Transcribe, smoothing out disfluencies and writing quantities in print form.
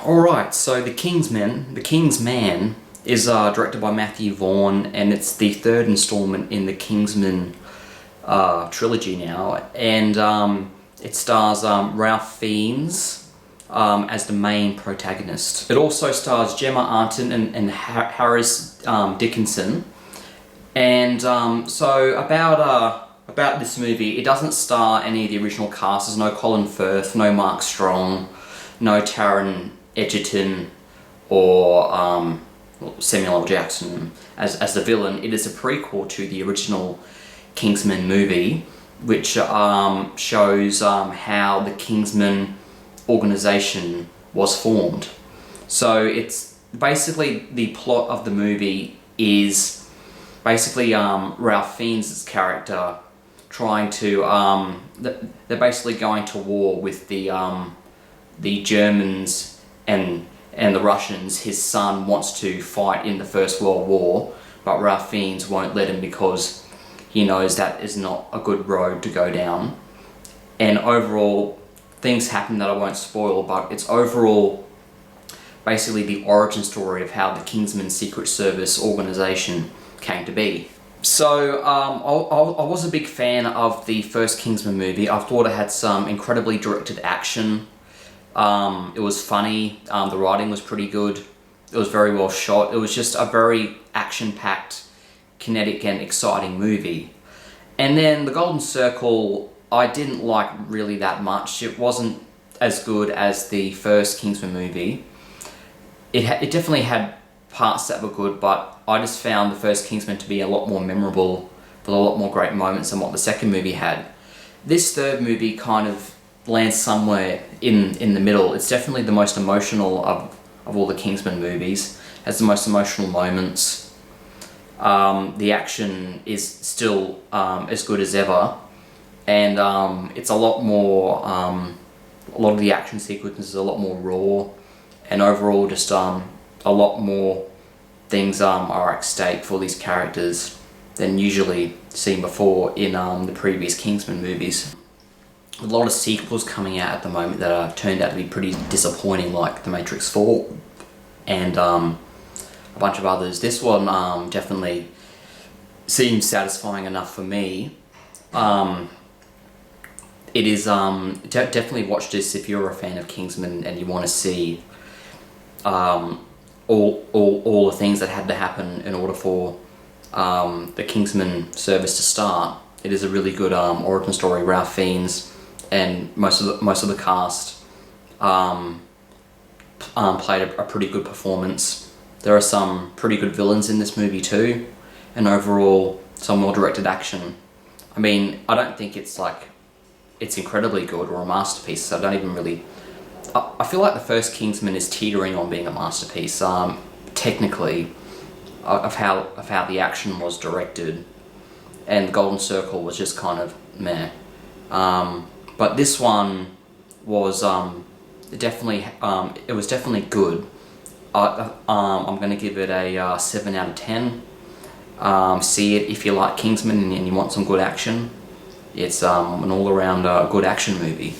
Alright, so The King's Man is directed by Matthew Vaughn, and it's the third installment in the Kingsman trilogy now, and it stars Ralph Fiennes as the main protagonist. It also stars Gemma Arterton and Harris Dickinson. And so about this movie, it doesn't star any of the original cast. There's no Colin Firth, no Mark Strong, no Taron Egerton, or Samuel L. Jackson as the villain. It is a prequel to the original Kingsman movie, which shows how the Kingsman organization was formed. So it's basically, the plot of the movie is basically Ralph Fiennes' character trying to they're basically going to war with the Germans and the Russians. His son wants to fight in the First World War, but Ralph Fiennes won't let him because he knows that is not a good road to go down. And overall, things happen that I won't spoil, but it's overall basically the origin story of how the Kingsman Secret Service organization came to be. So I was a big fan of the first Kingsman movie. I thought it had some incredibly directed action. It was funny, the writing was pretty good, it was very well shot. It was just a very action-packed, kinetic and exciting movie. And then The Golden Circle, I didn't like really that much. It wasn't as good as the first Kingsman movie. It definitely had parts that were good, but I just found the first Kingsman to be a lot more memorable, with a lot more great moments than what the second movie had. This third movie kind of lands somewhere in the middle. It's definitely the most emotional of all the Kingsman movies. It has the most emotional moments. The action is still as good as ever, and it's a lot more, a lot of the action sequences are a lot more raw, and overall just a lot more things are at stake for these characters than usually seen before in the previous Kingsman movies. A lot of sequels coming out at the moment that are turned out to be pretty disappointing, like The Matrix 4 and a bunch of others. This one definitely seems satisfying enough for me. It is definitely watch this if you're a fan of Kingsman and you want to see all the things that had to happen in order for the Kingsman service to start. It is a really good origin story. Ralph Fiennes and most of the cast played a pretty good performance. There are some pretty good villains in this movie too, and overall some well-directed action. I mean, I don't think it's incredibly good or a masterpiece. I don't even really. I feel like the first Kingsman is teetering on being a masterpiece, technically, of how the action was directed, and The Golden Circle was just kind of meh. But this one was definitely it was definitely good. I'm going to give it a 7 out of 10. See it if you like Kingsman and you want some good action. It's an all-around good action movie.